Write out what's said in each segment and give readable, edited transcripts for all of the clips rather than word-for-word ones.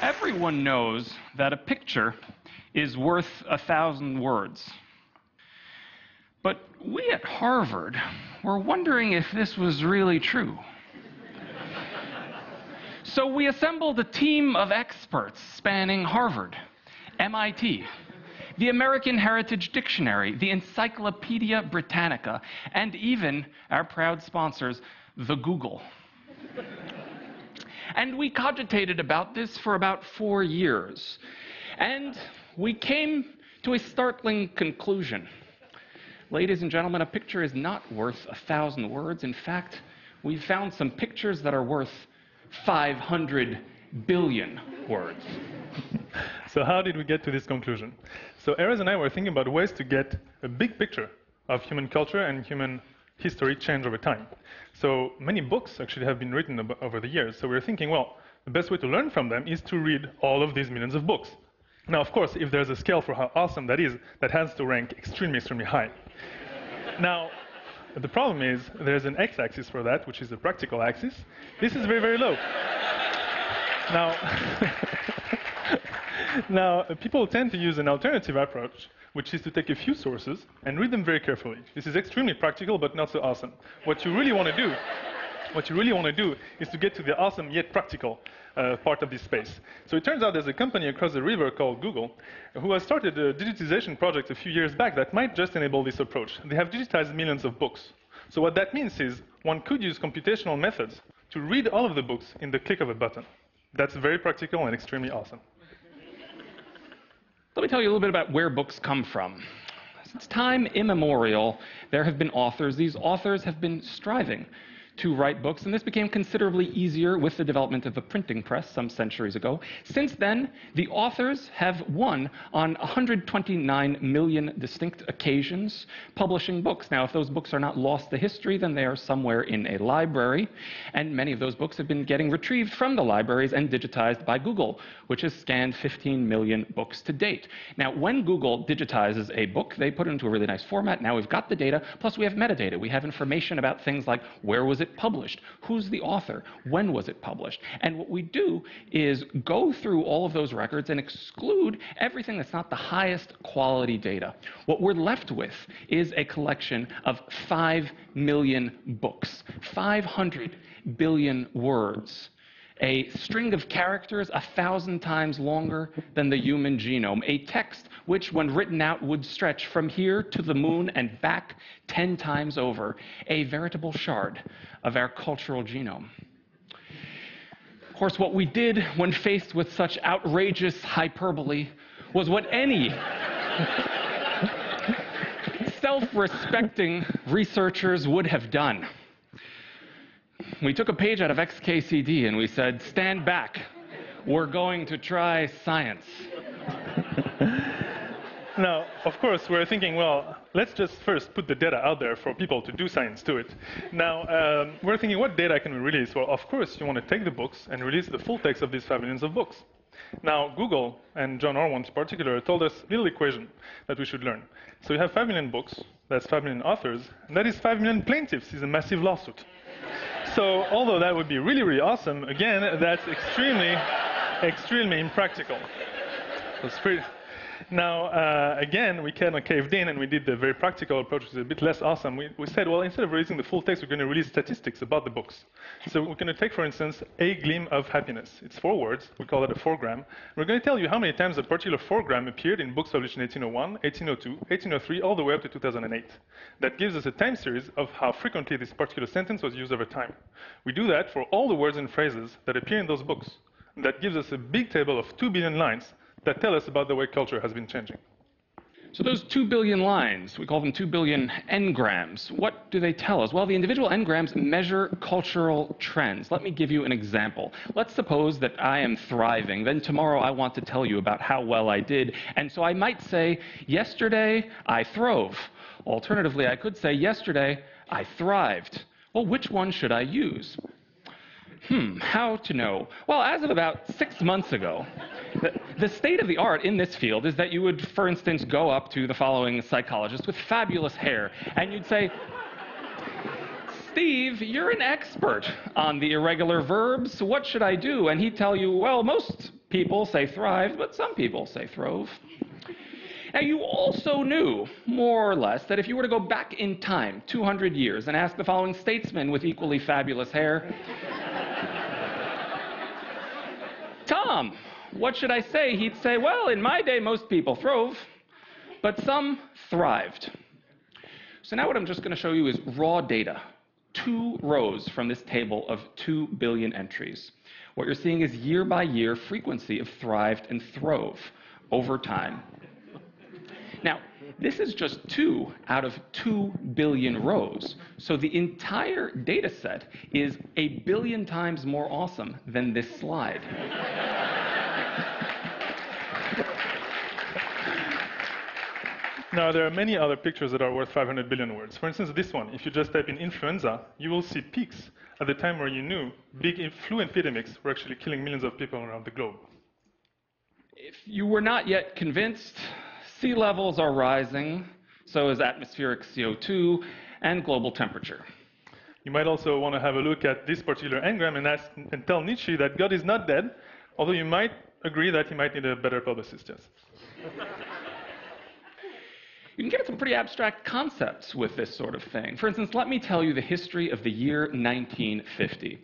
Everyone knows that a picture is worth 1,000 words. But we at Harvard were wondering if this was really true. So we assembled a team of experts spanning Harvard, MIT, the American Heritage Dictionary, the Encyclopedia Britannica, and even our proud sponsors, the Google. And we cogitated about this for about 4 years. And we came to a startling conclusion. Ladies and gentlemen, a picture is not worth 1,000 words. In fact, we found some pictures that are worth 500 billion words. So how did we get to this conclusion? So Erez and I were thinking about ways to get a big picture of human culture and human history change over time. So many books actually have been written over the years. So we were thinking, well, the best way to learn from them is to read all of these millions of books. Now, of course, if there's a scale for how awesome that is, that has to rank extremely, extremely high. Now, the problem is there's an x-axis for that, which is the practical axis. This is very, very low. Now, people tend to use an alternative approach, which is to take a few sources and read them very carefully. This is extremely practical, but not so awesome. What you really want to do is to get to the awesome yet practical part of this space. So it turns out there's a company across the river called Google who has started a digitization project a few years back that might just enable this approach. They have digitized millions of books. So what that means is one could use computational methods to read all of the books in the click of a button. That's very practical and extremely awesome. Let me tell you a little bit about where books come from. Since time immemorial, there have been authors. These authors have been striving to write books, and this became considerably easier with the development of the printing press some centuries ago. Since then, the authors have won on 129 million distinct occasions publishing books. Now, if those books are not lost to history, then they are somewhere in a library, and many of those books have been getting retrieved from the libraries and digitized by Google, which has scanned 15 million books to date. Now, when Google digitizes a book, they put it into a really nice format. Now we've got the data, plus we have metadata. We have information about things like where was it published, who's the author, when was it published. And what we do is go through all of those records and exclude everything that's not the highest quality data. What we're left with is a collection of 5 million books, 500 billion words, a string of characters 1,000 times longer than the human genome, a text which, when written out, would stretch from here to the moon and back 10 times over, a veritable shard of our cultural genome. Of course, what we did when faced with such outrageous hyperbole was what any self-respecting researchers would have done. We took a page out of XKCD and we said, stand back, we're going to try science. Now, of course, we're thinking, well, let's just first put the data out there for people to do science to it. Now, we're thinking, what data can we release? Well, of course, you want to take the books and release the full text of these 5 millions of books. Now, Google, and John Orwell in particular, told us a little equation that we should learn. So you have 5 million books, that's 5 million authors, and that is 5 million plaintiffs. It's a massive lawsuit. So although that would be really, really awesome, again, that's extremely, extremely impractical. So it's pretty... Now, again, we kind of caved in and we did the very practical approach, which is a bit less awesome. We said, well, instead of releasing the full text, we're going to release statistics about the books. So we're going to take, for instance, a gleam of happiness. It's 4 words. We call it a foregram. We're going to tell you how many times a particular foregram appeared in books published in 1801, 1802, 1803, all the way up to 2008. That gives us a time series of how frequently this particular sentence was used over time. We do that for all the words and phrases that appear in those books. And that gives us a big table of 2 billion lines that tell us about the way culture has been changing. So those 2 billion lines, we call them 2 billion engrams. What do they tell us? Well, the individual engrams measure cultural trends. Let me give you an example. Let's suppose that I am thriving. Then tomorrow I want to tell you about how well I did. And so I might say, yesterday I throve. Alternatively, I could say, yesterday I thrived. Well, which one should I use? How to know? Well, as of about 6 months ago, the state of the art in this field is that you would, for instance, go up to the following psychologist with fabulous hair, and you'd say, Steve, you're an expert on the irregular verbs. What should I do? And he'd tell you, well, most people say thrive, but some people say throve. Now, you also knew, more or less, that if you were to go back in time 200 years and ask the following statesman with equally fabulous hair, Tom, what should I say? He'd say, well, in my day, most people throve, but some thrived. So now what I'm just going to show you is raw data, 2 rows from this table of 2 billion entries. What you're seeing is year-by-year frequency of thrived and throve over time. Now, this is just 2 out of 2 billion rows. So the entire data set is 1 billion times more awesome than this slide. Now, there are many other pictures that are worth 500 billion words. For instance, this one, if you just type in influenza, you will see peaks at the time where you knew big flu epidemics were actually killing millions of people around the globe. If you were not yet convinced, sea levels are rising, so is atmospheric CO2 and global temperature. You might also want to have a look at this particular engram and tell Nietzsche that God is not dead, although you might agree that he might need a better publicist, yes. You can get at some pretty abstract concepts with this sort of thing. For instance, let me tell you the history of the year 1950.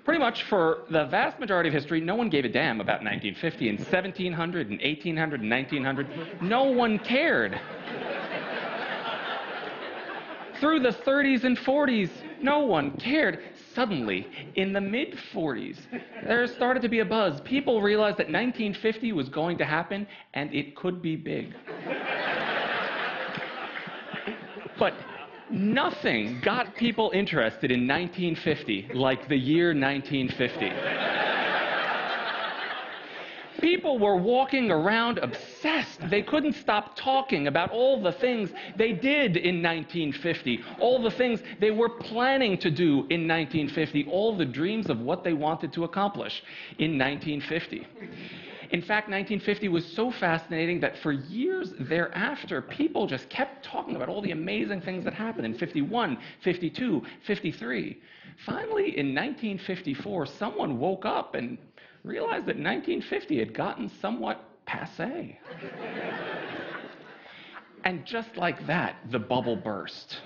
Pretty much for the vast majority of history, no one gave a damn about 1950. In 1700 and 1800 and 1900, no one cared. Through the 30s and 40s, no one cared. Suddenly, in the mid-40s, there started to be a buzz. People realized that 1950 was going to happen, and it could be big. But nothing got people interested in 1950 like the year 1950. People were walking around obsessed. They couldn't stop talking about all the things they did in 1950, all the things they were planning to do in 1950, all the dreams of what they wanted to accomplish in 1950. In fact, 1950 was so fascinating that for years thereafter, people just kept talking about all the amazing things that happened in 51, 52, 53. Finally, in 1954, someone woke up and realized that 1950 had gotten somewhat passé. And just like that, the bubble burst.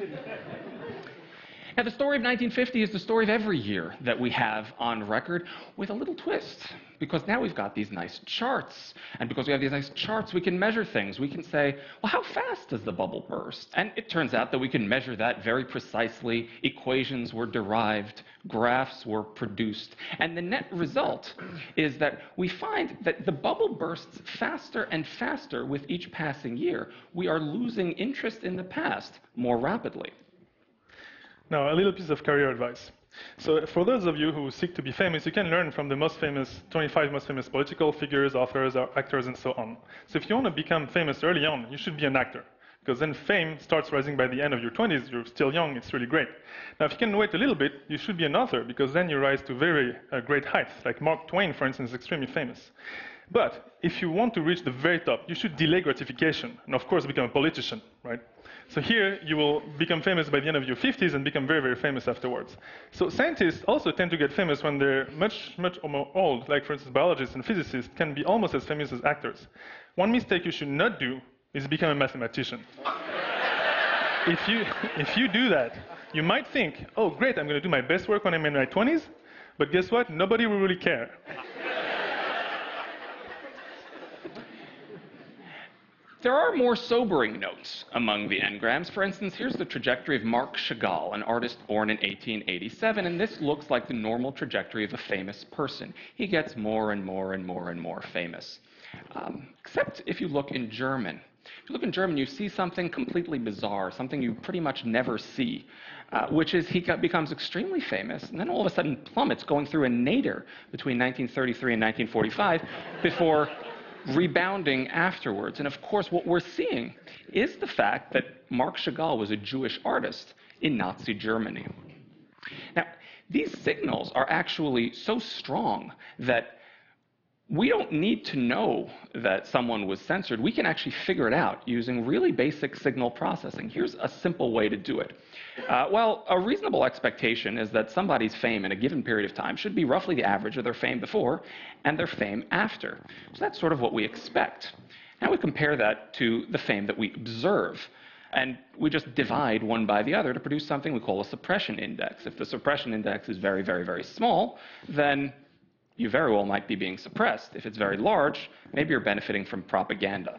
Now, the story of 1950 is the story of every year that we have on record, with a little twist. Because now we've got these nice charts. And because we have these nice charts, we can measure things. We can say, well, how fast does the bubble burst? And it turns out that we can measure that very precisely. Equations were derived, graphs were produced. And the net result is that we find that the bubble bursts faster and faster with each passing year. We are losing interest in the past more rapidly. Now, a little piece of career advice. So for those of you who seek to be famous, you can learn from the 25 most famous political figures, authors, actors, and so on. So if you want to become famous early on, you should be an actor, because then fame starts rising by the end of your 20s. You're still young, it's really great. Now, if you can wait a little bit, you should be an author, because then you rise to very great heights. Like Mark Twain, for instance, is extremely famous. But if you want to reach the very top, you should delay gratification, and of course become a politician, right? So here, you will become famous by the end of your 50s and become very, very famous afterwards. So scientists also tend to get famous when they're much, much more old. Like, for instance, biologists and physicists can be almost as famous as actors. One mistake you should not do is become a mathematician. If you do that, you might think, oh, great, I'm going to do my best work when I'm in my 20s. But guess what? Nobody will really care. There are more sobering notes among the engrams. For instance, here's the trajectory of Marc Chagall, an artist born in 1887, and this looks like the normal trajectory of a famous person. He gets more and more and more and more famous. Except if you look in German. If you look in German, you see something completely bizarre, something you pretty much never see, which is he becomes extremely famous, and then all of a sudden plummets, going through a nadir between 1933 and 1945 before rebounding afterwards. And of course, what we're seeing is the fact that Marc Chagall was a Jewish artist in Nazi Germany. Now, These signals are actually so strong that we don't need to know that someone was censored. We can actually figure it out using really basic signal processing. Here's a simple way to do it. Well, a reasonable expectation is that somebody's fame in a given period of time should be roughly the average of their fame before and their fame after. So that's sort of what we expect. Now we compare that to the fame that we observe. And we just divide one by the other to produce something we call a suppression index. If the suppression index is very, very, very small, then you very well might be being suppressed. If it's very large, maybe you're benefiting from propaganda.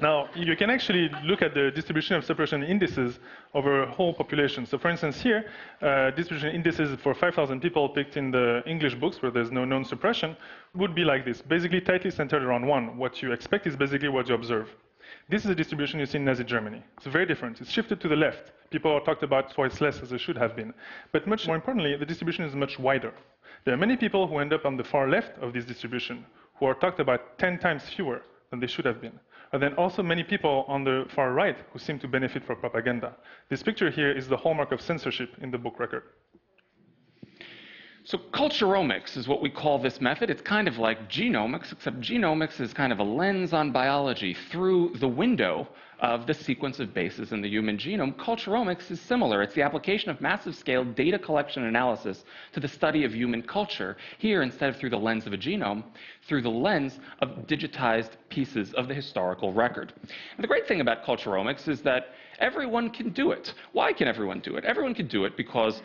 Now, you can actually look at the distribution of suppression indices over a whole population. So for instance here, distribution indices for 5,000 people picked in the English books where there's no known suppression would be like this, basically tightly centered around 1. What you expect is basically what you observe. This is a distribution you see in Nazi Germany. It's very different. It's shifted to the left. People are talked about twice less as they should have been. But much more importantly, the distribution is much wider. There are many people who end up on the far left of this distribution who are talked about 10 times fewer than they should have been. And then also many people on the far right who seem to benefit from propaganda. This picture here is the hallmark of censorship in the book record. So culturomics is what we call this method. It's kind of like genomics, except genomics is kind of a lens on biology through the window of the sequence of bases in the human genome. Culturomics is similar. It's the application of massive-scale data collection and analysis to the study of human culture. Here, instead of through the lens of a genome, through the lens of digitized pieces of the historical record. And the great thing about culturomics is that everyone can do it. Why can everyone do it? Everyone can do it because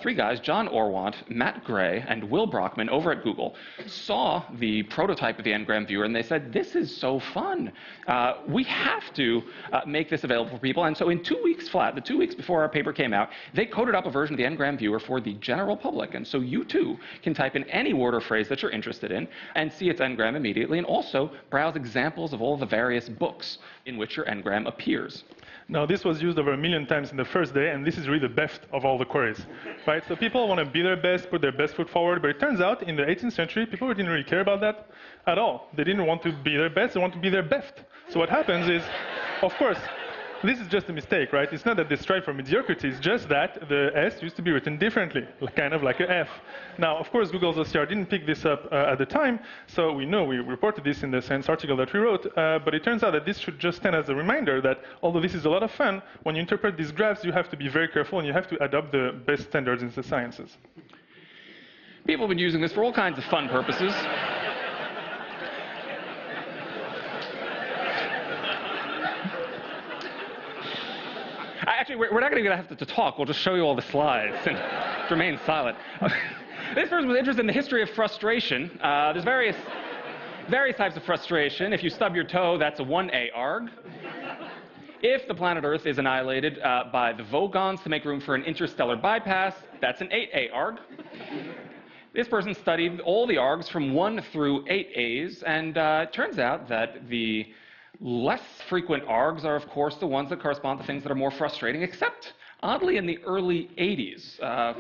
3 guys, John Orwant, Matt Gray, and Will Brockman over at Google, saw the prototype of the Ngram viewer and they said, this is so fun. We have to make this available for people. And so in 2 weeks flat, the 2 weeks before our paper came out, they coded up a version of the Ngram viewer for the general public. And so you too can type in any word or phrase that you're interested in and see its Ngram immediately, and also browse examples of all the various books in which your Ngram appears. Now, this was used over 1 million times in the first day, and this is really the best of all the queries, right? So people want to be their best, put their best foot forward, but it turns out in the 18th century, people didn't really care about that at all. They didn't want to be their best, they want to be their best. So what happens is, of course, this is just a mistake, right? It's not that they strive for mediocrity, it's just that the S used to be written differently, kind of like a F. Now, of course, Google's OCR didn't pick this up at the time, so we know, we reported this in the Science article that we wrote, but it turns out that this should just stand as a reminder that although this is a lot of fun, when you interpret these graphs, you have to be very careful and you have to adopt the best standards in the sciences. People have been using this for all kinds of fun purposes. Actually, we're not going to have to talk. We'll just show you all the slides and remain silent. This person was interested in the history of frustration. There's various types of frustration. If you stub your toe, that's a 1A arg. If the planet Earth is annihilated by the Vogons to make room for an interstellar bypass, that's an 8A arg. This person studied all the args from 1 through 8As, and it turns out that the less frequent args are, of course, the ones that correspond to things that are more frustrating, except, oddly, in the early 80s.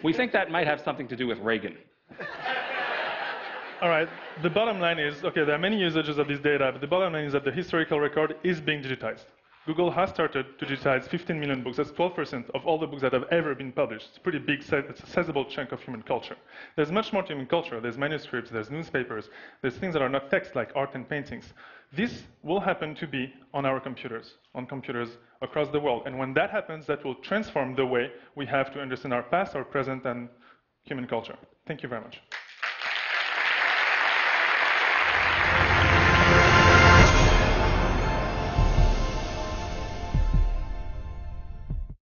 We think that might have something to do with Reagan. All right, the bottom line is, okay, there are many usages of this data, but the bottom line is that the historical record is being digitized. Google has started to digitize 15 million books. That's 12% of all the books that have ever been published. It's a pretty big, it's a sizable chunk of human culture. There's much more to human culture. There's manuscripts, there's newspapers, there's things that are not text, like art and paintings. This will happen to be on our computers, on computers across the world. And when that happens, that will transform the way we have to understand our past, our present, and human culture. Thank you very much.